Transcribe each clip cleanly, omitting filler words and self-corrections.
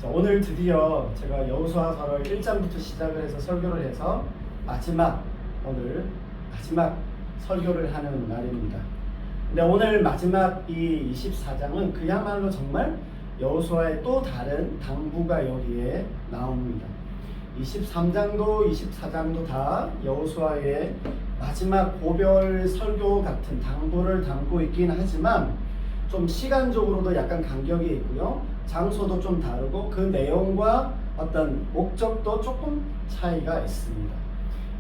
자, 오늘 드디어 제가 여호수아서를 1장부터 시작을 해서 설교를 해서 오늘 마지막 설교를 하는 날입니다. 근데 오늘 마지막 이 24장은 그야말로 정말 여호수아의 또 다른 당부가 여기에 나옵니다. 23장도 24장도 다 여호수아의 마지막 고별 설교 같은 당부를 담고 있긴 하지만 좀 시간적으로도 약간 간격이 있고요. 장소도 좀 다르고 그 내용과 어떤 목적도 조금 차이가 있습니다.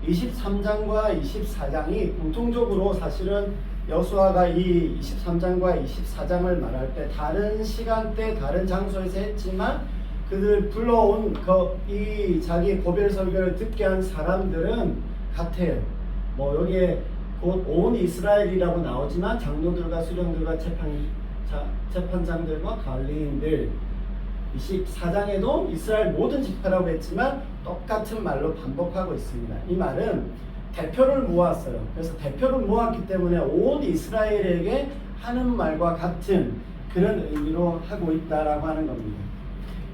23장과 24장이 공통적으로 사실은 여호수아가 이 23장과 24장을 말할 때 다른 시간대 다른 장소에서 했지만 그들 불러온 이 자기 고별 설교를 듣게 한 사람들은 같아요. 뭐 여기에 곧 온 이스라엘이라고 나오지만 장로들과 수령들과 재판장들과 관리인들 24장에도 이스라엘 모든 지파라고 했지만 똑같은 말로 반복하고 있습니다. 이 말은 대표를 모았어요. 그래서 대표를 모았기 때문에 온 이스라엘에게 하는 말과 같은 그런 의미로 하고 있다라고 하는 겁니다.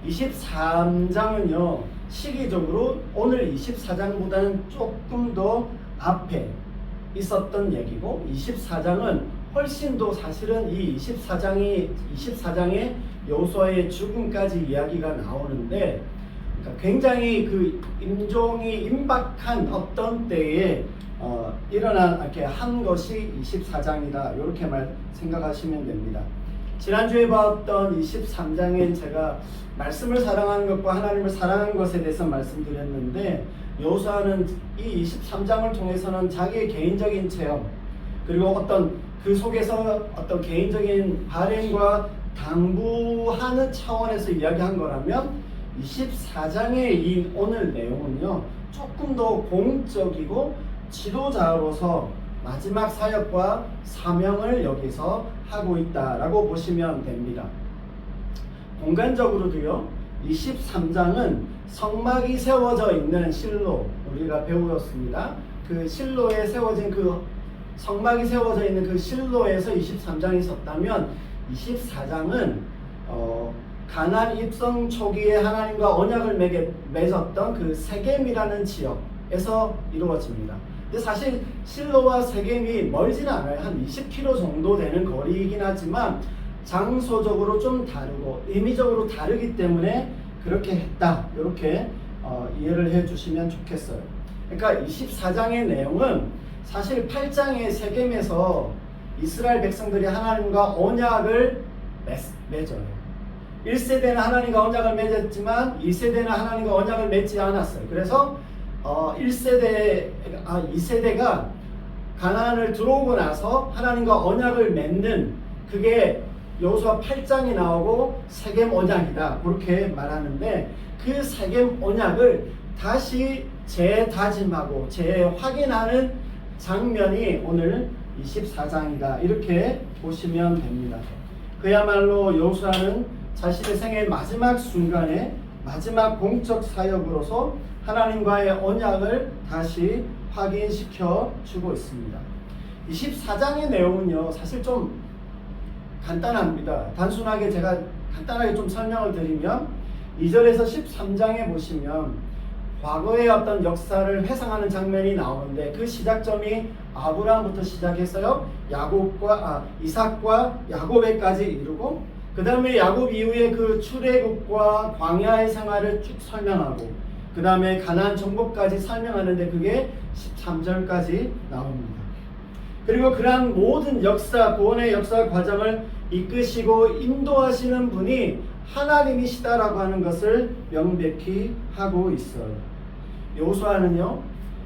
23장은요 시기적으로 오늘 24장보다는 조금 더 앞에 있었던 얘기고 24장은 훨씬 더 사실은 이 24장에 여호수아의 죽음까지 이야기가 나오는데 그러니까 굉장히 그 임종이 임박한 어떤 때에 이렇게 한 것이 24장이다 이렇게 생각하시면 됩니다. 지난주에 봤던 23장엔 제가 말씀을 사랑하는 것과 하나님을 사랑하는 것에 대해서 말씀드렸는데 여호수아는 이 23장을 통해서는 자기의 개인적인 체험 그리고 어떤 그 속에서 어떤 개인적인 발행과 당부하는 차원에서 이야기한 거라면 24장의 이 오늘 내용은요 조금 더 공적이고 지도자로서 마지막 사역과 사명을 여기서 하고 있다라고 보시면 됩니다. 공간적으로도요 23장은 성막이 세워져 있는 실로 우리가 배우었습니다. 그 실로에 세워진 성막이 세워져 있는 그 실로에서 23장이 있었다면 24장은 가나안 입성 초기에 하나님과 언약을 맺었던 그 세겜이라는 지역에서 이루어집니다. 근데 사실 실로와 세겜이 멀지는 않아요. 한 20km 정도 되는 거리이긴 하지만 장소적으로 좀 다르고 의미적으로 다르기 때문에 그렇게 했다. 이렇게 이해를 해 주시면 좋겠어요. 그러니까 24장의 내용은 사실 8장의 세겜에서 이스라엘 백성들이 하나님과 언약을 맺어요. 1세대는 하나님과 언약을 맺었지만 2세대는 하나님과 언약을 맺지 않았어요. 그래서 2세대가 가나안을 들어오고 나서 하나님과 언약을 맺는 그게 여호수아 8장이 나오고 세겜 언약이다 그렇게 말하는데 그 세겜 언약을 다시 재다짐하고 재확인하는 장면이 오늘 24장이다 이렇게 보시면 됩니다. 그야말로 여호수아는 자신의 생애의 마지막 순간에 마지막 공적 사역으로서 하나님과의 언약을 다시 확인시켜 주고 있습니다. 24장의 내용은요 사실 좀 간단합니다. 단순하게 제가 간단하게 좀 설명을 드리면 2절에서 13장에 보시면 과거의 어떤 역사를 회상하는 장면이 나오는데 그 시작점이 아브라함부터 시작해서요 이삭과 야곱에까지 이르고 그 다음에 야곱 이후에 그 출애굽과 광야의 생활을 쭉 설명하고 그 다음에 가나안 정복까지 설명하는데 그게 13절까지 나옵니다. 그리고 그러한 모든 역사, 구원의 역사 과정을 이끄시고 인도하시는 분이 하나님이시다라고 하는 것을 명백히 하고 있어요. 여호수아는요,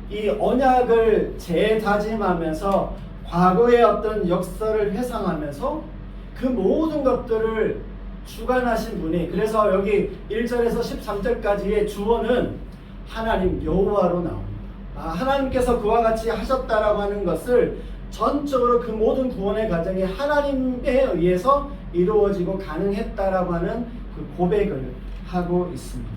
이 언약을 재다짐하면서 과거의 어떤 역사를 회상하면서 그 모든 것들을 주관하신 분이 그래서 여기 1절에서 13절까지의 주어는 하나님 여호와로 나옵니다. 하나님께서 그와 같이 하셨다라고 하는 것을 전적으로 그 모든 구원의 과정이 하나님에 의해서 이루어지고 가능했다라고 하는 그 고백을 하고 있습니다.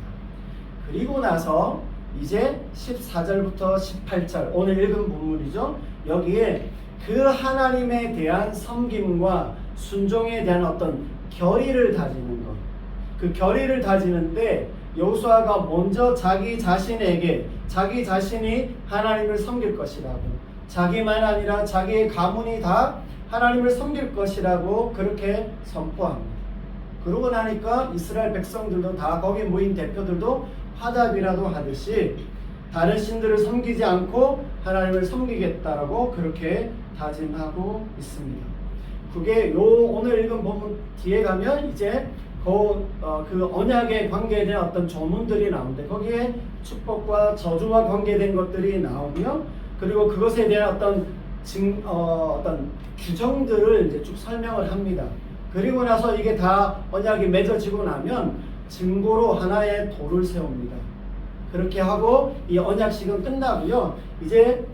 그리고 나서 이제 14절부터 18절 오늘 읽은 본문이죠. 여기에 그 하나님에 대한 섬김과 순종에 대한 어떤 결의를 다지는 것 그 결의를 다지는데 여호수아가 먼저 자기 자신에게 자기 자신이 하나님을 섬길 것이라고, 자기만 아니라 자기의 가문이 다 하나님을 섬길 것이라고 그렇게 선포합니다. 그러고 나니까 이스라엘 백성들도 다, 거기 모인 대표들도 화답이라도 하듯이 다른 신들을 섬기지 않고 하나님을 섬기겠다라고 그렇게 다짐하고 있습니다. 그게 오늘 읽은 본문 뒤에 가면 이제 그 언약에 관계된 어떤 조문들이 나오는데, 거기에 축복과 저주와 관계된 것들이 나오며, 그리고 그것에 대한 어떤 규정들을 이제 쭉 설명을 합니다. 그리고 나서 이게 다 언약이 맺어지고 나면 증거로 하나의 돌을 세웁니다. 그렇게 하고 이 언약식은 끝나고요. 이제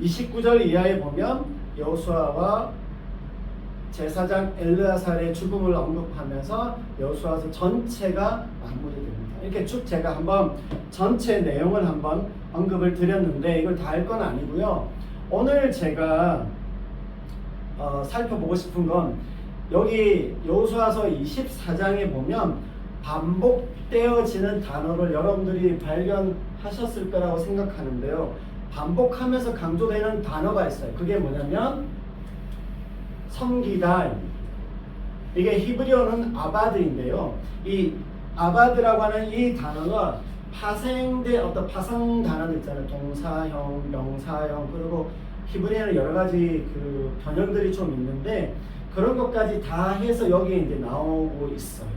29절 이하에 보면 여호수아와 제사장 엘르아살의 죽음을 언급하면서 여호수아서 전체가 마무리됩니다. 이렇게 쭉 제가 한번 전체 내용을 한번 언급을 드렸는데 이걸 다 할 건 아니고요. 오늘 제가 살펴보고 싶은 건 여기 여호수아서 24장에 보면 반복되어지는 단어를 여러분들이 발견하셨을 거라고 생각하는데요. 반복하면서 강조되는 단어가 있어요. 그게 뭐냐면 섬기다. 이게 히브리어는 아바드인데요. 이 아바드라고 하는 이 단어가 파생된 어떤 파생 단어들 있잖아요. 동사형, 명사형, 그리고 히브리어는 여러 가지 그 변형들이 좀 있는데 그런 것까지 다 해서 여기에 이제 나오고 있어요.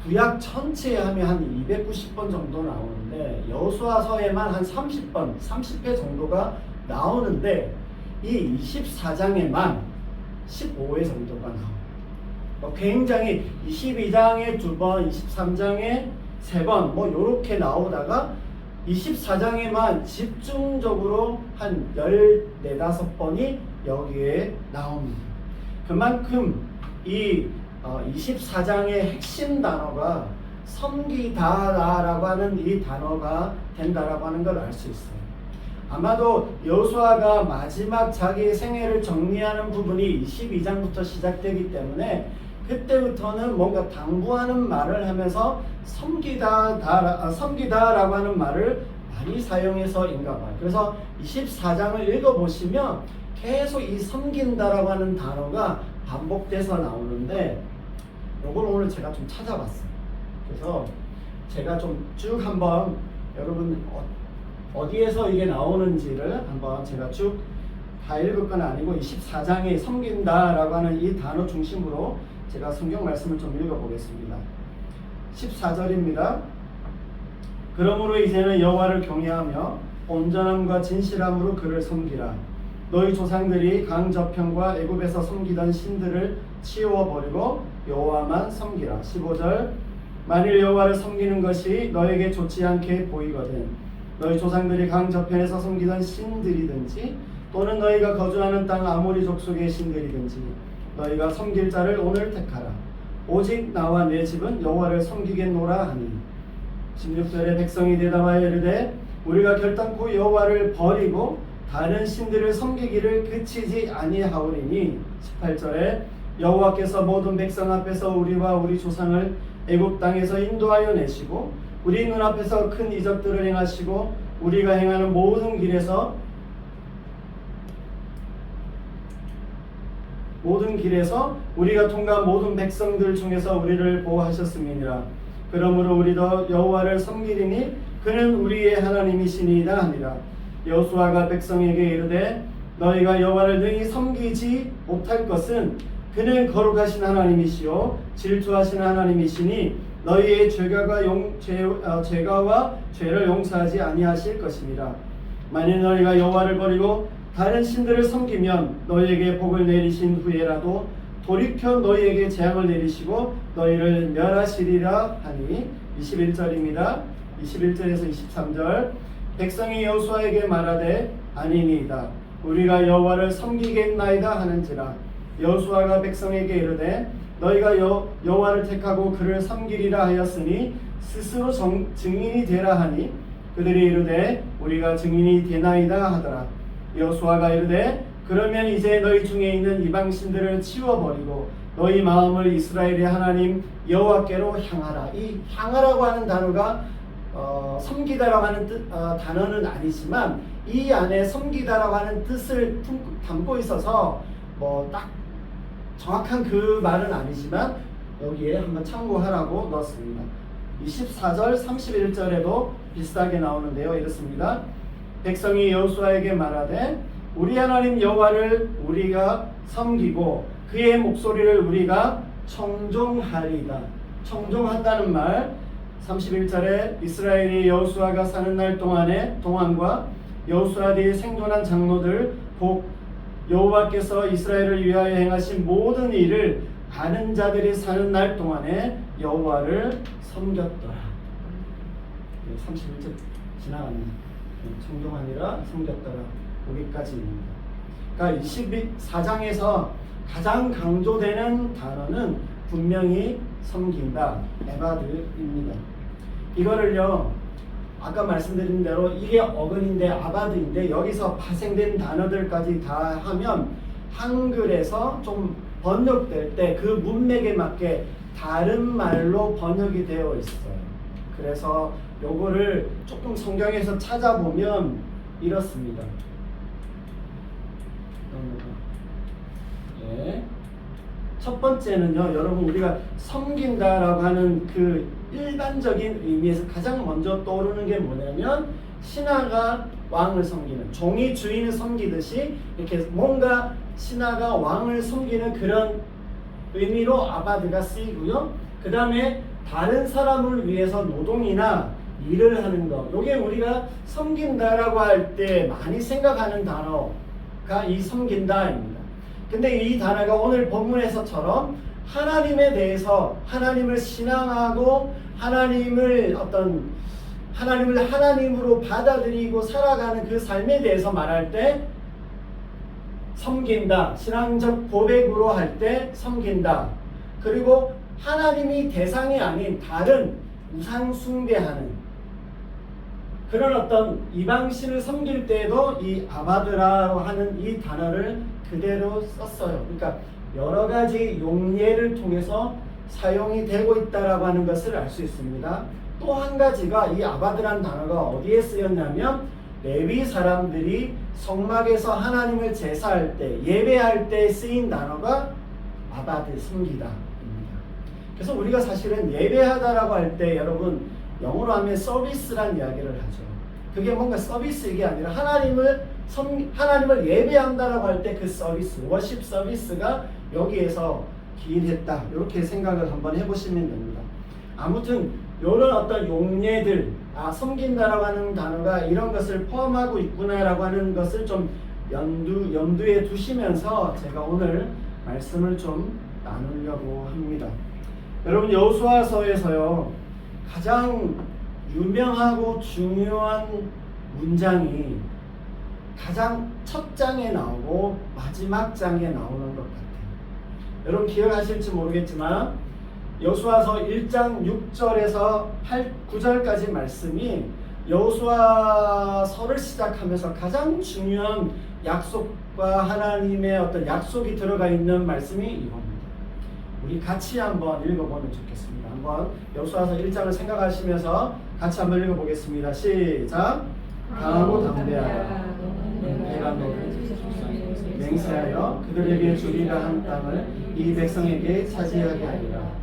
구약 전체에 하면 한 290번 정도 나오는데 여호수아서에만 한 30회 정도가 나오는데 이 24장에만 15회 정도가 나와요. 굉장히 22장에 2번, 23장에 3번 뭐 요렇게 나오다가 24장에만 집중적으로 한 14, 5번이 여기에 나옵니다. 그만큼 이 24장의 핵심 단어가 섬기다라고 하는 이 단어가 된다라고 하는 걸 알 수 있어요. 아마도 여호수아가 마지막 자기의 생애를 정리하는 부분이 22장부터 시작되기 때문에 그때부터는 뭔가 당부하는 말을 하면서 섬기다라고 하는 말을 많이 사용해서인가 봐요. 그래서 24장을 읽어보시면 계속 이 섬긴다라고 하는 단어가 반복돼서 나오는데 이걸 오늘 제가 좀 찾아봤어요. 그래서 제가 좀 쭉 한번 여러분 어디에서 이게 나오는지를 한번 제가 쭉 다 읽을 건 아니고 24장에 섬긴다라고 하는 이 단어 중심으로 제가 성경 말씀을 좀 읽어보겠습니다. 14절입니다. 그러므로 이제는 여호와를 경외하며 온전함과 진실함으로 그를 섬기라. 너희 조상들이 강 저편과 애굽에서 섬기던 신들을 치워버리고 여호와만 섬기라. 15절 만일 여호와를 섬기는 것이 너에게 좋지 않게 보이거든 너희 조상들이 강 저편에서 섬기던 신들이든지 또는 너희가 거주하는 땅 아모리 족속의 신들이든지 너희가 섬길 자를 오늘 택하라. 오직 나와 내 집은 여호와를 섬기겠노라 하니 16절에 백성이 대답하여 이르되 우리가 결단코 여호와를 버리고 다른 신들을 섬기기를 그치지 아니하오리니 18절에 여호와께서 모든 백성 앞에서 우리와 우리 조상을 애굽 땅에서 인도하여 내시고 우리 눈앞에서 큰 이적들을 행하시고 우리가 행하는 모든 길에서 우리가 통과한 모든 백성들 중에서 우리를 보호하셨음이니라. 그러므로 우리도 여호와를 섬기리니 그는 우리의 하나님이시니이다 하니라. 여호수아가 백성에게 이르되 너희가 여호와를 능히 섬기지 못할 것은 그는 거룩하신 하나님이시요 질투하신 하나님이시니 너희의 죄가와 죄를 용서하지 아니하실 것입니다. 만일 너희가 여호와를 버리고 다른 신들을 섬기면 너희에게 복을 내리신 후에라도 돌이켜 너희에게 재앙을 내리시고 너희를 멸하시리라 하니 21절입니다. 21절에서 23절 백성이 여호수아에게 말하되 아니니이다. 우리가 여호와를 섬기겠나이다 하는지라. 여호수아가 백성에게 이르되 너희가 여호와를 택하고 그를 섬기리라 하였으니 스스로 증인이 되라 하니 그들이 이르되 우리가 증인이 되나이다 하더라. 여호수아가 이르되 그러면 이제 너희 중에 있는 이방 신들을 치워버리고 너희 마음을 이스라엘의 하나님 여호와께로 향하라. 이 향하라고 하는 단어가 섬기다라고 하는 단어는 아니지만 이 안에 섬기다라고 하는 뜻을 담고 있어서 뭐 딱 정확한 그 말은 아니지만 여기에 한번 참고하라고 넣었습니다. 24절 31절에도 비슷하게 나오는데요. 이렇습니다. 백성이 여호수아에게 말하되 우리 하나님 여호와를 우리가 섬기고 그의 목소리를 우리가 청종하리다. 청종한다는 말 31절에 이스라엘이 여호수아가 사는 날 동안과 여호수아 뒤에 생존한 장로들 곧 여호와께서 이스라엘을 위하여 행하신 모든 일을 아는 자들이 사는 날 동안에 여호와를 섬겼더라. 31절 지나갔네. 청종하니라 섬겼더라. 여기까지입니다. 그러니까 24장에서 가장 강조되는 단어는 분명히 섬긴다, 에바드입니다. 이거를요, 아까 말씀드린 대로 이게 어근인데 아바드인데 여기서 파생된 단어들까지 다 하면 한글에서 좀 번역될 때 그 문맥에 맞게 다른 말로 번역이 되어 있어요. 그래서 요거를 조금 성경에서 찾아보면 이렇습니다. 네. 첫 번째는요, 여러분 우리가 섬긴다라고 하는 그 일반적인 의미에서 가장 먼저 떠오르는 게 뭐냐면 신하가 왕을 섬기는, 종이 주인을 섬기듯이 이렇게 뭔가 신하가 왕을 섬기는 그런 의미로 아바드가 쓰이고요. 그 다음에 다른 사람을 위해서 노동이나 일을 하는 것, 이게 우리가 섬긴다라고 할 때 많이 생각하는 단어가 이 섬긴다입니다. 근데 이 단어가 오늘 본문에서처럼 하나님에 대해서 하나님을 신앙하고 하나님을 하나님으로 받아들이고 살아가는 그 삶에 대해서 말할 때 섬긴다, 신앙적 고백으로 할 때 섬긴다. 그리고 하나님이 대상이 아닌 다른 우상 숭배하는 그런 어떤 이방신을 섬길 때에도 이 아바드라고 하는 이 단어를 그대로 썼어요. 그러니까 여러 가지 용례를 통해서 사용이 되고 있다라고 하는 것을 알 수 있습니다. 또 한 가지가 이 아바드라는 단어가 어디에 쓰였냐면 레위 사람들이 성막에서 하나님을 제사할 때, 예배할 때 쓰인 단어가 아바드, 섬기다입니다. 그래서 우리가 사실은 예배하다라고 할 때 여러분 영어로 하면 서비스란 이야기를 하죠. 그게 뭔가 서비스 이게 아니라 하나님을 예배한다라고 할 때 그 서비스, 워십 서비스가 여기에서 기인했다. 이렇게 생각을 한번 해보시면 됩니다. 아무튼 이런 어떤 용례들, 섬긴다라고 하는 단어가 이런 것을 포함하고 있구나라고 하는 것을 좀 염두에 두시면서 제가 오늘 말씀을 좀 나누려고 합니다. 여러분 여호수아서에서요 가장 유명하고 중요한 문장이 가장 첫 장에 나오고 마지막 장에 나오는 것 같아요. 여러분 기억하실지 모르겠지만 여호수아서 1장 6절에서 9절까지 말씀이 여호수아서를 시작하면서 가장 중요한 약속과 하나님의 어떤 약속이 들어가 있는 말씀이 이겁니다. 우리 같이 한번 읽어보면 좋겠습니다. 한번 여호수아서 1장을 생각하시면서 같이 한번 읽어보겠습니다. 시작. 강하고 담대하라. 내가 너를 맹세하여 그들에게 주리라 한 땅을 이 백성에게 차지하게 하리라.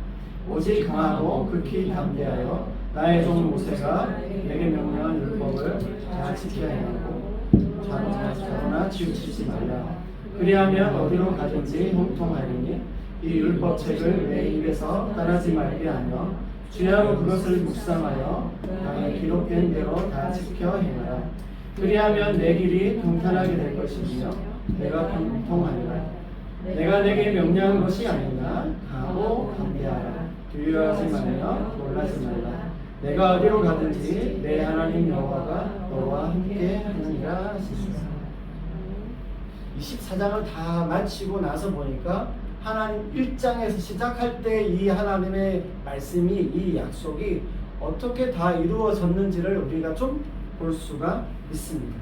오직 강하고 극히 담대하여 나의 종 모세가 내게 명령한 율법을 다 지켜야 하고 자로나 치우치지 말라. 그리하면 어디로 가든지 형통하리니 이 율법책을 내 입에서 따르지 말게 하며 주야로 그것을 묵상하여 나의 기록된 대로 다 지켜 행하라. 그리하면 내 길이 평탄하게 될 것이며 내가 형통하리라. 내가 내게 명령한 것이 아니냐. 강하고 담대하라. 두려워하지 말며 놀라지 말라. 내가 어디로 가든지 내 하나님 여호와가 너와 함께 하느니라 하시니라. 24장을 다 마치고 나서 보니까 하나님 1장에서 시작할 때 이 하나님의 말씀이, 이 약속이 어떻게 다 이루어졌는지를 우리가 좀 볼 수가 있습니다.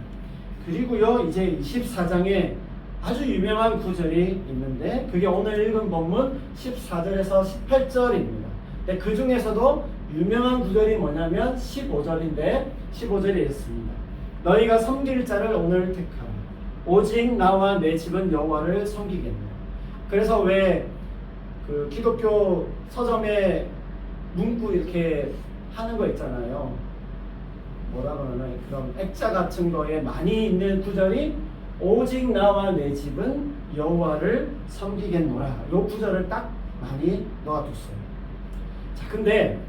그리고요 이제 24장에 아주 유명한 구절이 있는데 그게 오늘 읽은 본문 14절에서 18절입니다. 근데 그 중에서도 유명한 구절이 뭐냐면 15절인데 15절이 있습니다. 너희가 섬길 자를 오늘 택하라. 오직 나와 내 집은 여호와를 섬기겠네. 그래서 왜 그 기독교 서점에 문구 이렇게 하는 거 있잖아요. 뭐라 그러나 그런 액자 같은 거에 많이 있는 구절이 오직 나와 내 집은 여호와를 섬기겠노라. 요 구절을 딱 많이 넣어뒀어요. 자, 근데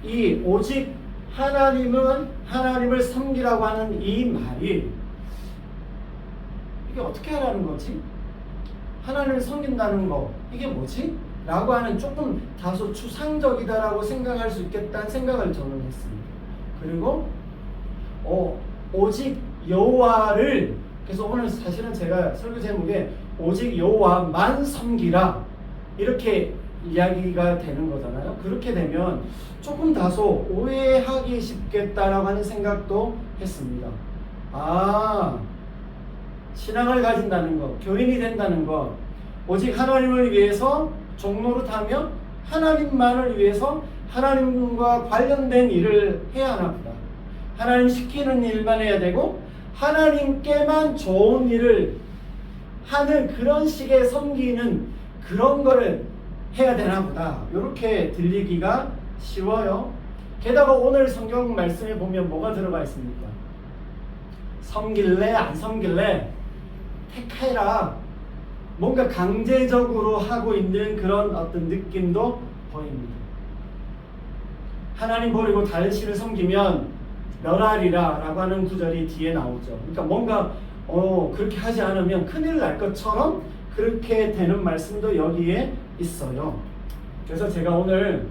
이 오직 하나님을 섬기라고 하는 이 말이 이게 어떻게 하라는 거지? 하나님을 섬긴다는 거 이게 뭐지? 라고 하는 조금 다소 추상적이다라고 생각할 수 있겠다는 생각을 저는 했습니다. 그리고 오직 여호와를, 그래서 오늘 사실은 제가 설교 제목에 오직 여호와만 섬기라 이렇게 이야기가 되는 거잖아요. 그렇게 되면 조금 다소 오해하기 쉽겠다라고 하는 생각도 했습니다. 신앙을 가진다는 것, 교인이 된다는 것, 오직 하나님을 위해서 종노릇하며 하나님만을 위해서 하나님과 관련된 일을 해야 하나 보다. 하나님 시키는 일만 해야 되고 하나님께만 좋은 일을 하는 그런 식의 섬기는 그런 거를 해야 되나 보다. 이렇게 들리기가 쉬워요. 게다가 오늘 성경 말씀에 보면 뭐가 들어가 있습니까? 섬길래 안 섬길래 택해라. 뭔가 강제적으로 하고 있는 그런 어떤 느낌도 보입니다. 하나님 버리고 다른 신을 섬기면 멸하리라 라고 하는 구절이 뒤에 나오죠. 그러니까 뭔가 그렇게 하지 않으면 큰일 날 것처럼 그렇게 되는 말씀도 여기에 있어요. 그래서 제가 오늘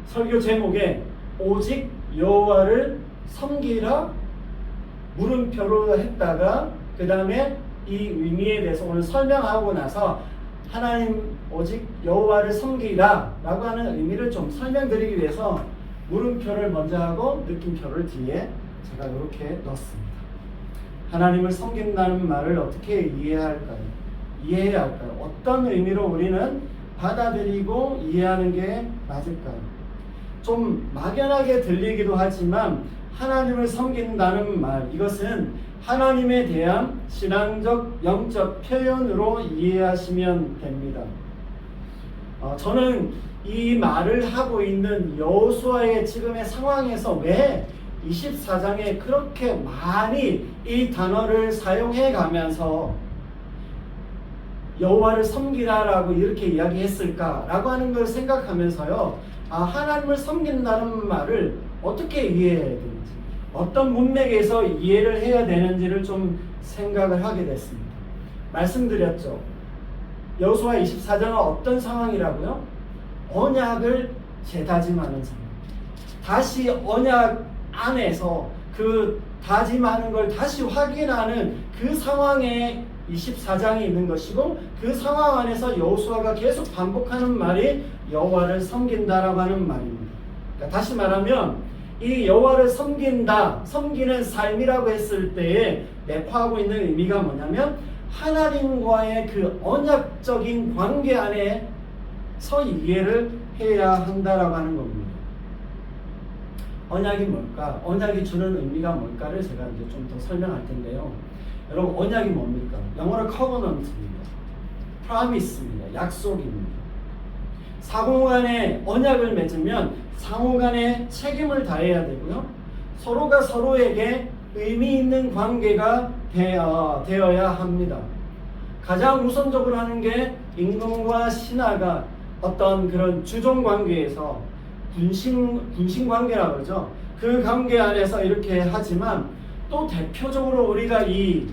설교 제목에 오직 여호와를 섬기라 물음표로 했다가 그 다음에 이 의미에 대해서 오늘 설명하고 나서 하나님 오직 여호와를 섬기라 라고 하는 의미를 좀 설명드리기 위해서 물음표를 먼저 하고 느낌표를 뒤에 제가 이렇게 넣었습니다. 하나님을 섬긴다는 말을 어떻게 이해해야 할까요? 어떤 의미로 우리는 받아들이고 이해하는 게 맞을까요? 좀 막연하게 들리기도 하지만 하나님을 섬긴다는 말, 이것은 하나님에 대한 신앙적, 영적 표현으로 이해하시면 됩니다. 저는 이 말을 하고 있는 여호수아의 지금의 상황에서 왜 24장에 그렇게 많이 이 단어를 사용해 가면서 여호와를 섬기라라고 이렇게 이야기했을까라고 하는 걸 생각하면서요. 하나님을 섬긴다는 말을 어떻게 이해해야 되는지, 어떤 문맥에서 이해를 해야 되는지를 좀 생각을 하게 됐습니다. 말씀드렸죠. 여호수아 24장은 어떤 상황이라고요? 언약을 재다짐하는 상황. 다시 언약 안에서 그 다짐하는 걸 다시 확인하는 그 상황에 24장이 있는 것이고, 그 상황 안에서 여호수아가 계속 반복하는 말이 여호와를 섬긴다라고 하는 말입니다. 그러니까 다시 말하면 이 여호와를 섬긴다, 섬기는 삶이라고 했을 때에 내포하고 있는 의미가 뭐냐면 하나님과의 그 언약적인 관계 안에서 이해를 해야 한다라고 하는 겁니다. 언약이 뭘까? 언약이 주는 의미가 뭘까를 제가 이제 좀 더 설명할 텐데요. 여러분, 언약이 뭡니까? 영어로 covenant입니다. promise입니다. 약속입니다. 상호간에 언약을 맺으면 상호간에 책임을 다해야 되고요. 서로가 서로에게 의미 있는 관계가 되어야 합니다. 가장 우선적으로 하는 게 임금과 신하가 어떤 그런 주종 관계에서 군신 관계라고 그러죠. 그 관계 안에서 이렇게 하지만 또 대표적으로 우리가 이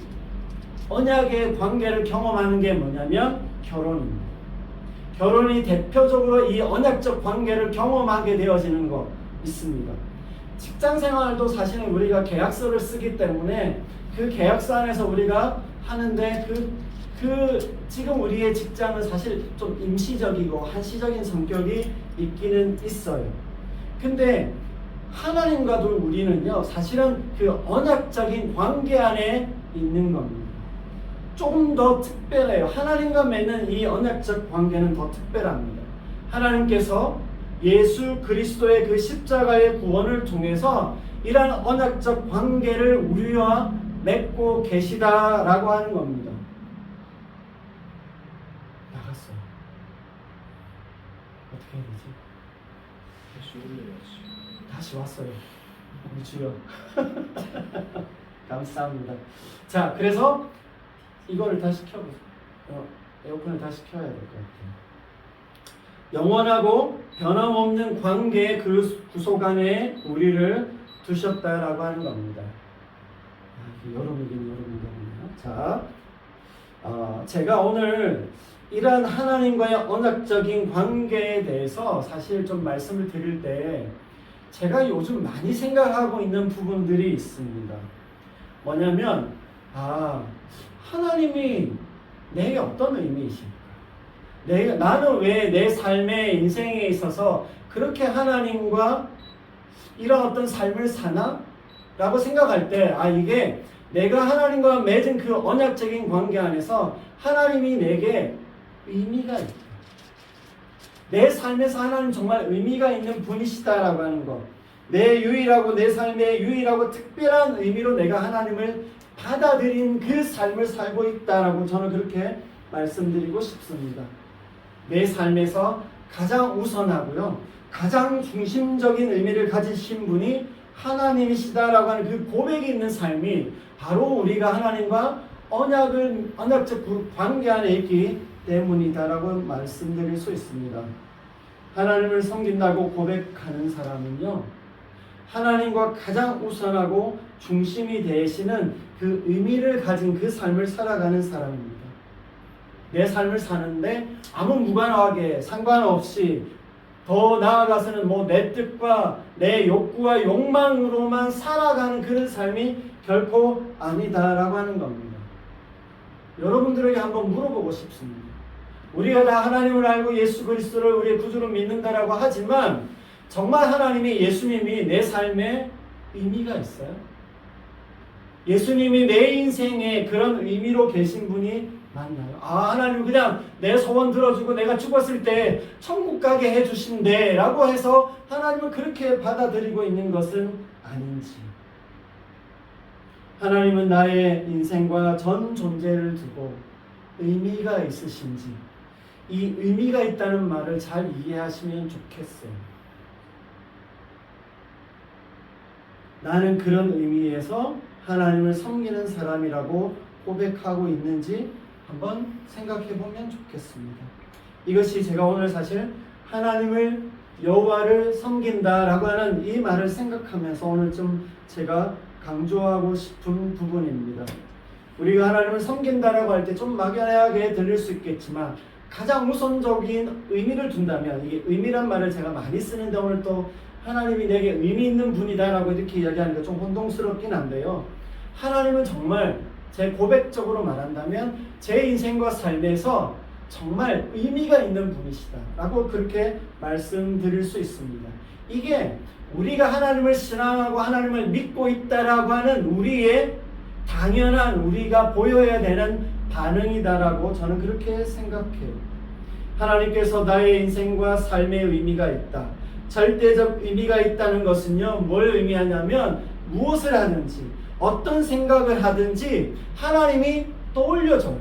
언약의 관계를 경험하는 게 뭐냐면 결혼입니다. 결혼이 대표적으로 이 언약적 관계를 경험하게 되어지는 거 있습니다. 직장 생활도 사실은 우리가 계약서를 쓰기 때문에 그 계약서 안에서 우리가 하는데 지금 우리의 직장은 사실 좀 임시적이고 한시적인 성격이 있기는 있어요. 근데 하나님과도 우리는요, 사실은 그 언약적인 관계 안에 있는 겁니다. 조금 더 특별해요. 하나님과 맺는 이 언약적 관계는 더 특별합니다. 하나님께서 예수 그리스도의 그 십자가의 구원을 통해서 이러한 언약적 관계를 우리와 맺고 계시다라고 하는 겁니다. 나갔어요. 어떻게 해야 되지? 다시 왔어요. 우리 주여. 감사합니다. 자, 그래서 이거를 다시 켜보세요. 에어컨을 다시 켜야 될 것 같아요. 영원하고 변함없는 관계의 그 구속 안에 우리를 두셨다라고 하는 겁니다. 여름이긴 여름이거든요. 자, 제가 오늘 이러한 하나님과의 언약적인 관계에 대해서 사실 좀 말씀을 드릴 때 제가 요즘 많이 생각하고 있는 부분들이 있습니다. 뭐냐면 하나님이 내게 어떤 의미이실까? 나는 왜 내 삶의 인생에 있어서 그렇게 하나님과 이런 어떤 삶을 사나? 라고 생각할 때 이게 내가 하나님과 맺은 그 언약적인 관계 안에서 하나님이 내게 의미가 있다. 내 삶에서 하나님 정말 의미가 있는 분이시다라고 하는 것. 내 삶의 유일하고 특별한 의미로 내가 하나님을 받아들인 그 삶을 살고 있다라고 저는 그렇게 말씀드리고 싶습니다. 내 삶에서 가장 우선하고요, 가장 중심적인 의미를 가지신 분이 하나님이시다라고 하는 그 고백이 있는 삶이 바로 우리가 하나님과 언약적 관계 안에 있기 때문이다라고 말씀드릴 수 있습니다. 하나님을 섬긴다고 고백하는 사람은요, 하나님과 가장 우선하고 중심이 되시는 그 의미를 가진 그 삶을 살아가는 사람입니다. 내 삶을 사는데 아무 무관하게 상관없이 더 나아가서는 내 뜻과 내 욕구와 욕망으로만 살아가는 그런 삶이 결코 아니다라고 하는 겁니다. 여러분들에게 한번 물어보고 싶습니다. 우리가 다 하나님을 알고 예수 그리스도를 우리의 구주로 믿는다라고 하지만 정말 예수님이 내 삶에 의미가 있어요? 예수님이 내 인생에 그런 의미로 계신 분이 맞나요? 하나님 그냥 내 소원 들어주고 내가 죽었을 때 천국 가게 해주신대 라고 해서 하나님을 그렇게 받아들이고 있는 것은 아닌지, 하나님은 나의 인생과 전 존재를 두고 의미가 있으신지, 이 의미가 있다는 말을 잘 이해하시면 좋겠어요. 나는 그런 의미에서 하나님을 섬기는 사람이라고 고백하고 있는지 한번 생각해 보면 좋겠습니다. 이것이 제가 오늘 사실 하나님을 여호와를 섬긴다라고 하는 이 말을 생각하면서 오늘 좀 제가 강조하고 싶은 부분입니다. 우리가 하나님을 섬긴다라고 할 때 좀 막연하게 들릴 수 있겠지만 가장 우선적인 의미를 둔다면, 이게 의미란 말을 제가 많이 쓰는데 오늘 또 하나님이 내게 의미 있는 분이다라고 이렇게 이야기하니까 좀 혼동스럽긴 한데요. 하나님은 정말 제 고백적으로 말한다면 제 인생과 삶에서 정말 의미가 있는 분이시다라고 그렇게 말씀드릴 수 있습니다. 이게 우리가 하나님을 신앙하고 하나님을 믿고 있다라고 하는 우리의 당연한, 우리가 보여야 되는 반응이다라고 저는 그렇게 생각해요. 하나님께서 나의 인생과 삶의 의미가 있다, 절대적 의미가 있다는 것은요, 뭘 의미하냐면 무엇을 하든지 어떤 생각을 하든지 하나님이 떠올려줘요.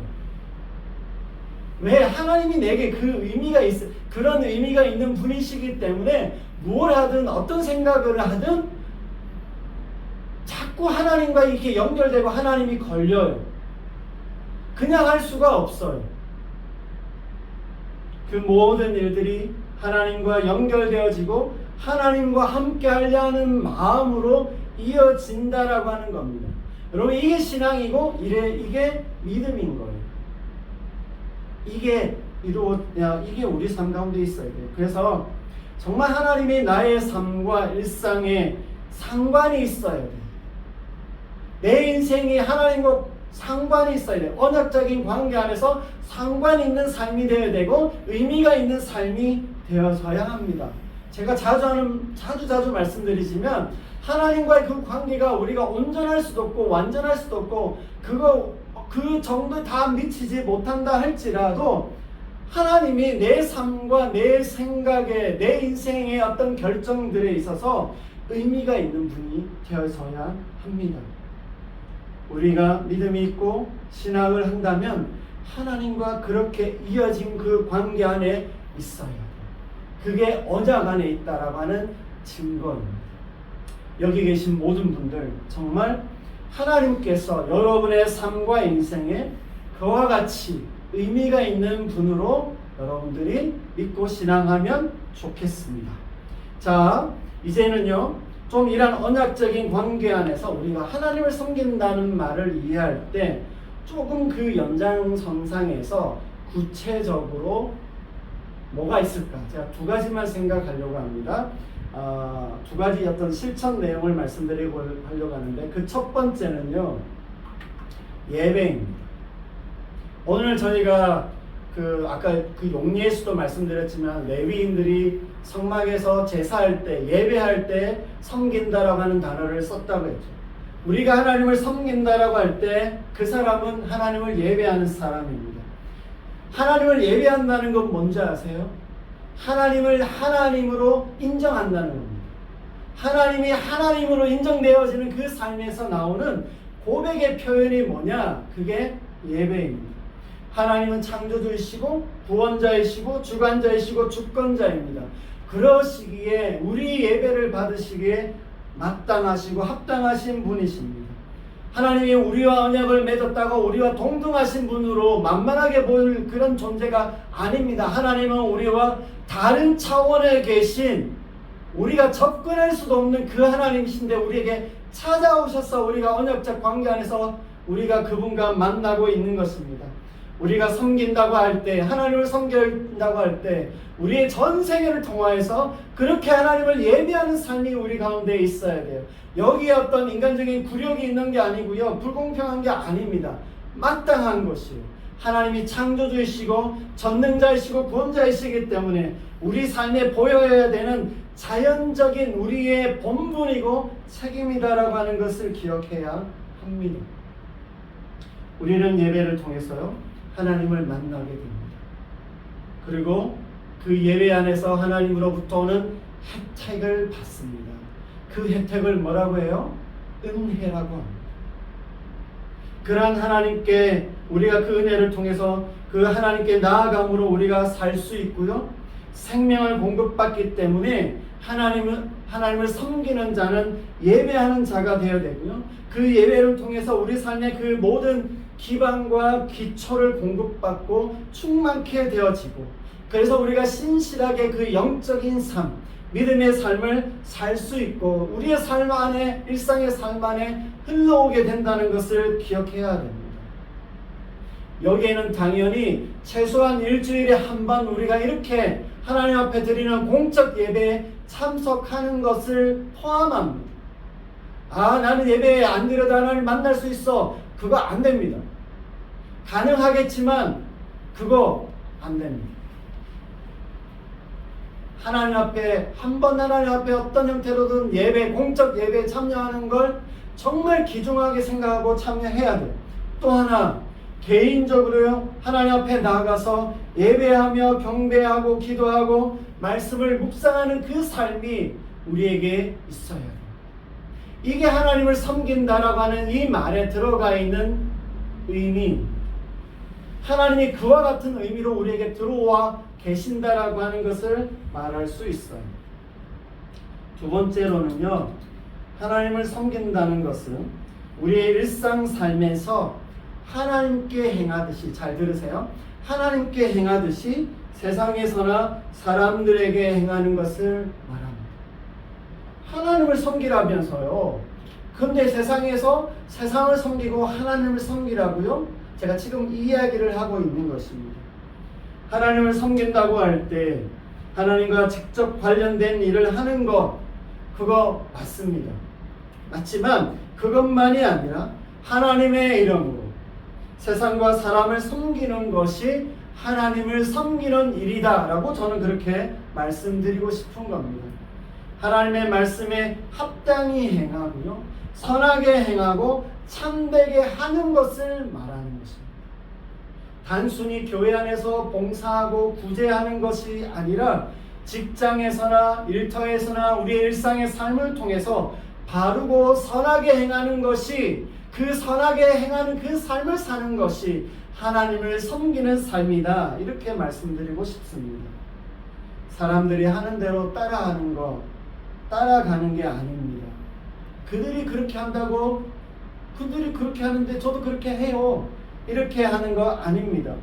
왜? 하나님이 내게 그런 의미가 있는 분이시기 때문에 뭘 하든 어떤 생각을 하든 자꾸 하나님과 이렇게 연결되고 하나님이 걸려요. 그냥 할 수가 없어요. 그 모든 일들이 하나님과 연결되어지고 하나님과 함께 하려 하는 마음으로 이어진다라고 하는 겁니다. 여러분, 이게 신앙이고 이게 믿음인 거예요. 이게 우리 삶 가운데 있어야 돼요. 그래서 정말 하나님이 나의 삶과 일상에 상관이 있어야 돼요. 내 인생이 하나님과 상관이 있어야 돼요. 언약적인 관계 안에서 상관이 있는 삶이 되어야 되고 의미가 있는 삶이 되어서야 합니다. 제가 자주 말씀드리지만 하나님과의 그 관계가 우리가 온전할 수도 없고 완전할 수도 없고 그 정도에 다 미치지 못한다 할지라도 하나님이 내 삶과 내 생각에 내 인생의 어떤 결정들에 있어서 의미가 있는 분이 되어서야 합니다. 우리가 믿음이 있고 신앙을 한다면 하나님과 그렇게 이어진 그 관계 안에 있어야 돼요. 그게 언약 안에 있다라고 하는 증거입니다. 여기 계신 모든 분들 정말 하나님께서 여러분의 삶과 인생에 그와 같이 의미가 있는 분으로 여러분들이 믿고 신앙하면 좋겠습니다. 자, 이제는요 좀 이런 언약적인 관계 안에서 우리가 하나님을 섬긴다는 말을 이해할 때 조금 그 연장선상에서 구체적으로 뭐가 있을까? 제가 두 가지만 생각하려고 합니다. 두 가지 어떤 실천 내용을 말씀드리고 하려고 하는데 그 첫 번째는요 예배입니다. 오늘 저희가 아까 그 용예수도 말씀드렸지만 레위인들이 성막에서 제사할 때 예배할 때 섬긴다라고 하는 단어를 썼다고 했죠. 우리가 하나님을 섬긴다라고 할 때 그 사람은 하나님을 예배하는 사람입니다. 하나님을 예배한다는 건 뭔지 아세요? 하나님을 하나님으로 인정한다는 겁니다. 하나님이 하나님으로 인정되어지는 그 삶에서 나오는 고백의 표현이 뭐냐? 그게 예배입니다. 하나님은 창조주이시고 구원자이시고 주관자이시고 주권자입니다. 그러시기에 우리 예배를 받으시기에 마땅하시고 합당하신 분이십니다. 하나님이 우리와 언약을 맺었다고 우리와 동등하신 분으로 만만하게 보일 그런 존재가 아닙니다. 하나님은 우리와 다른 차원에 계신 우리가 접근할 수도 없는 그 하나님이신데 우리에게 찾아오셔서 우리가 언약적 관계 안에서 우리가 그분과 만나고 있는 것입니다. 우리가 섬긴다고 할 때, 하나님을 섬긴다고 할 때 우리의 전 세계를 통하여서 그렇게 하나님을 예배하는 삶이 우리 가운데 있어야 돼요. 여기에 어떤 인간적인 굴욕이 있는 게 아니고요, 불공평한 게 아닙니다. 마땅한 것이요. 하나님이 창조주이시고 전능자이시고 구원자이시기 때문에 우리 삶에 보여야 되는 자연적인 우리의 본분이고 책임이다라고 하는 것을 기억해야 합니다. 우리는 예배를 통해서요 하나님을 만나게 됩니다. 그리고 그 예배 안에서 하나님으로부터 오는 혜택을 받습니다. 그 혜택을 뭐라고 해요? 은혜라고 합니다. 그러한 하나님께 우리가 그 은혜를 통해서 그 하나님께 나아감으로 우리가 살 수 있고요, 생명을 공급받기 때문에 하나님을 섬기는 자는 예배하는 자가 되어야 되고요, 그 예배를 통해서 우리 삶의 그 모든 기반과 기초를 공급받고 충만케 되어지고, 그래서 우리가 신실하게 그 영적인 삶, 믿음의 삶을 살 수 있고 우리의 삶 안에, 일상의 삶 안에 흘러오게 된다는 것을 기억해야 됩니다. 여기에는 당연히 최소한 일주일에 한 번 우리가 이렇게 하나님 앞에 드리는 공적 예배에 참석하는 것을 포함합니다. 나는 예배에 안 드려도 하나님 만날 수 있어. 그거 안 됩니다. 가능하겠지만 그거 안 됩니다. 하나님 앞에 한 번 하나님 앞에 어떤 형태로든 예배, 공적 예배에 참여하는 걸 정말 귀중하게 생각하고 참여해야 돼요. 또 하나, 개인적으로요 하나님 앞에 나아가서 예배하며 경배하고 기도하고 말씀을 묵상하는 그 삶이 우리에게 있어야 돼요. 이게 하나님을 섬긴다라고 하는 이 말에 들어가 있는 의미입니다. 하나님이 그와 같은 의미로 우리에게 들어와 계신다라고 하는 것을 말할 수 있어요. 두 번째로는요, 하나님을 섬긴다는 것은 우리의 일상 삶에서 하나님께 행하듯이, 잘 들으세요, 하나님께 행하듯이 세상에서나 사람들에게 행하는 것을 말합니다. 하나님을 섬기라면서요, 근데 세상에서 세상을 섬기고 하나님을 섬기라고요? 제가 지금 이 이야기를 하고 있는 것입니다. 하나님을 섬긴다고 할 때 하나님과 직접 관련된 일을 하는 것, 그거 맞습니다. 맞지만 그것만이 아니라 하나님의 이름으로 세상과 사람을 섬기는 것이 하나님을 섬기는 일이다라고 저는 그렇게 말씀드리고 싶은 겁니다. 하나님의 말씀에 합당히 행하고요, 선하게 행하고 참되게 하는 것을 말하는 것입니다. 단순히 교회 안에서 봉사하고 구제하는 것이 아니라 직장에서나 일터에서나 우리의 일상의 삶을 통해서 바르고 선하게 행하는 것이, 그 선하게 행하는 그 삶을 사는 것이 하나님을 섬기는 삶이다, 이렇게 말씀드리고 싶습니다. 사람들이 하는 대로 따라하는 것, 따라가는 게 아닙니다. 그들이 그렇게 한다고 그들이 그렇게 하는데 저도 그렇게 해요, 이렇게 하는 거 아닙니다.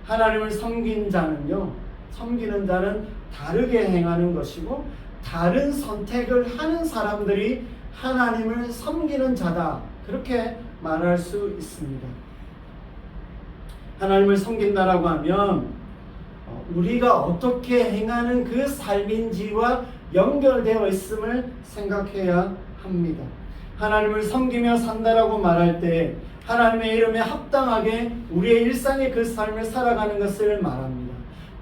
하나님을 섬긴 자는요, 섬기는 자는 다르게 행하는 것이고, 다른 선택을 하는 사람들이 하나님을 섬기는 자다, 그렇게 말할 수 있습니다. 하나님을 섬긴다라고 하면 우리가 어떻게 행하는 그 삶인지와 연결되어 있음을 생각해야 합니다. 하나님을 섬기며 산다라고 말할 때 하나님의 이름에 합당하게 우리의 일상의 그 삶을 살아가는 것을 말합니다.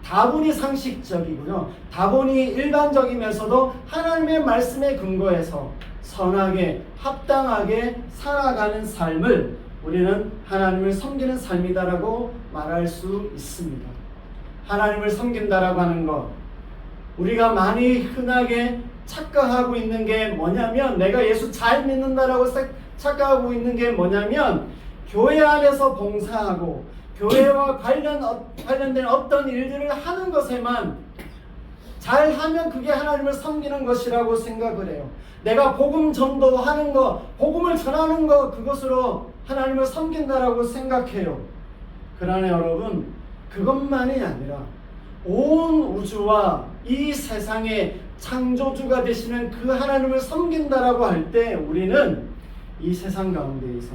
다분히 상식적이고요, 다분히 일반적이면서도 하나님의 말씀에 근거해서 선하게 합당하게 살아가는 삶을 우리는 하나님을 섬기는 삶이다라고 말할 수 있습니다. 하나님을 섬긴다라고 하는 것, 우리가 많이 흔하게 착각하고 있는 게 뭐냐면, 내가 예수 잘 믿는다라고 착각하고 있는 게 뭐냐면, 교회 안에서 봉사하고 교회와 관련된 어떤 일들을 하는 것에만 잘하면 그게 하나님을 섬기는 것이라고 생각을 해요. 내가 복음 전도하는 것, 복음을 전하는 것, 그것으로 하나님을 섬긴다라고 생각해요. 그러나 여러분, 그것만이 아니라 온 우주와 이 세상의 창조주가 되시는 그 하나님을 섬긴다라고 할 때 우리는 이 세상 가운데에서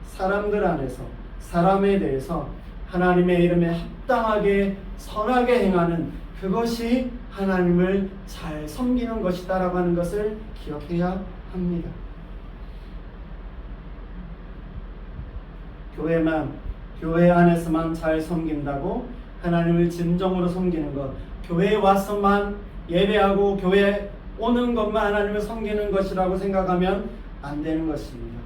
사람들 안에서 사람에 대해서 하나님의 이름에 합당하게 선하게 행하는 그것이 하나님을 잘 섬기는 것이다라고 하는 것을 기억해야 합니다. 교회 안에서만 잘 섬긴다고 하나님을 진정으로 섬기는 것, 교회에 와서만 예배하고 교회에 오는 것만 하나님을 섬기는 것이라고 생각하면 안 되는 것입니다.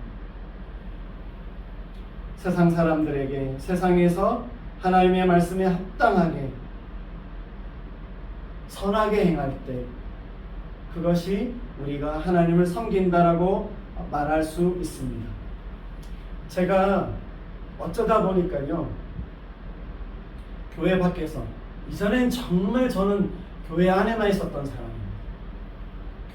세상 사람들에게 세상에서 하나님의 말씀에 합당하게 선하게 행할 때 그것이 우리가 하나님을 섬긴다라고 말할 수 있습니다. 제가 어쩌다 보니까요, 교회 밖에서, 이전엔 정말 저는 교회 안에만 있었던 사람입니다.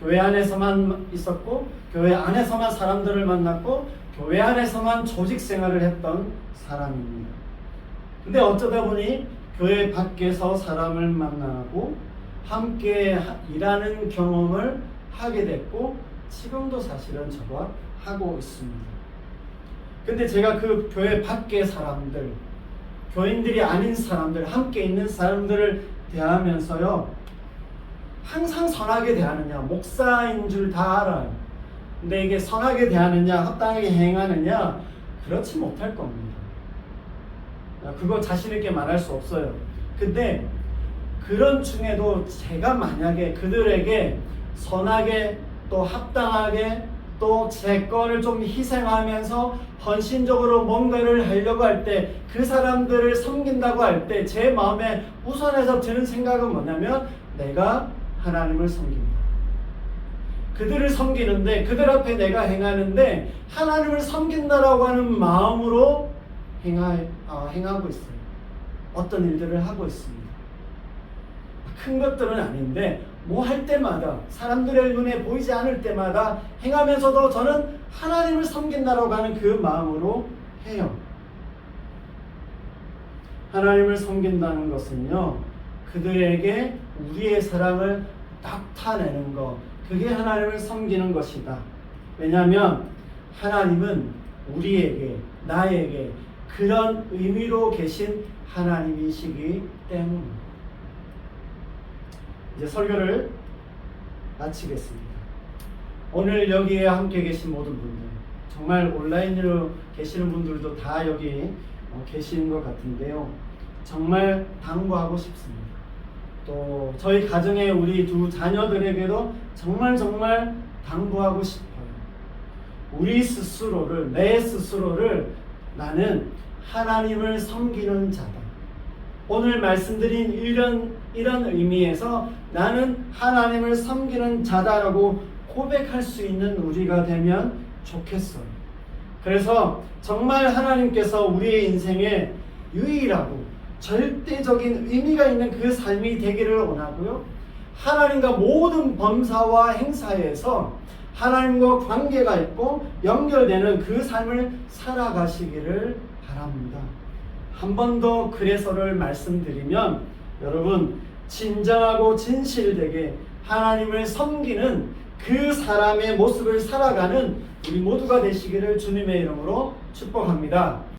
교회 안에서만 있었고 교회 안에서만 사람들을 만났고 교회 안에서만 조직 생활을 했던 사람입니다. 근데 어쩌다 보니 교회 밖에서 사람을 만나고 함께 일하는 경험을 하게 됐고 지금도 사실은 저와 하고 있습니다. 근데 제가 그 교회 밖의 사람들, 교인들이 아닌 사람들, 함께 있는 사람들을 대하면서요, 항상 선하게 대하느냐, 목사인 줄 다 알아요. 근데 이게 선하게 대하느냐, 합당하게 행하느냐, 그렇지 못할 겁니다. 그거 자신 있게 말할 수 없어요. 근데 그런 중에도 제가 만약에 그들에게 선하게 또 합당하게 또 제 거를 좀 희생하면서 헌신적으로 뭔가를 하려고 할 때, 그 사람들을 섬긴다고 할 때 제 마음에 우선해서 드는 생각은 뭐냐면, 내가 하나님을 섬깁니다. 그들을 섬기는데, 그들 앞에 내가 행하는데 하나님을 섬긴다라고 하는 마음으로 행하고 있어요. 어떤 일들을 하고 있습니다. 큰 것들은 아닌데 뭐 할 때마다, 사람들의 눈에 보이지 않을 때마다 행하면서도 저는 하나님을 섬긴다라고 하는 그 마음으로 해요. 하나님을 섬긴다는 것은요, 그들에게 우리의 사랑을 나타내는 것, 그게 하나님을 섬기는 것이다. 왜냐하면 하나님은 우리에게, 나에게 그런 의미로 계신 하나님이시기 때문입니다. 이제 설교를 마치겠습니다. 오늘 여기에 함께 계신 모든 분들, 정말 온라인으로 계시는 분들도 다 여기 계시는 것 같은데요. 정말 당부하고 싶습니다. 또 저희 가정의 우리 두 자녀들에게도 정말 당부하고 싶어요. 우리 스스로를, 내 스스로를 나는 하나님을 섬기는 자다. 오늘 말씀드린 이런 의미에서 나는 하나님을 섬기는 자다라고 고백할 수 있는 우리가 되면 좋겠어요. 그래서 정말 하나님께서 우리의 인생에 유일하고 절대적인 의미가 있는 그 삶이 되기를 원하고요. 하나님과 모든 범사와 행사에서 하나님과 관계가 있고 연결되는 그 삶을 살아가시기를 바랍니다. 한 번 더 그래서를 말씀드리면 여러분 진정하고 진실되게 하나님을 섬기는 그 사람의 모습을 살아가는 우리 모두가 되시기를 주님의 이름으로 축복합니다.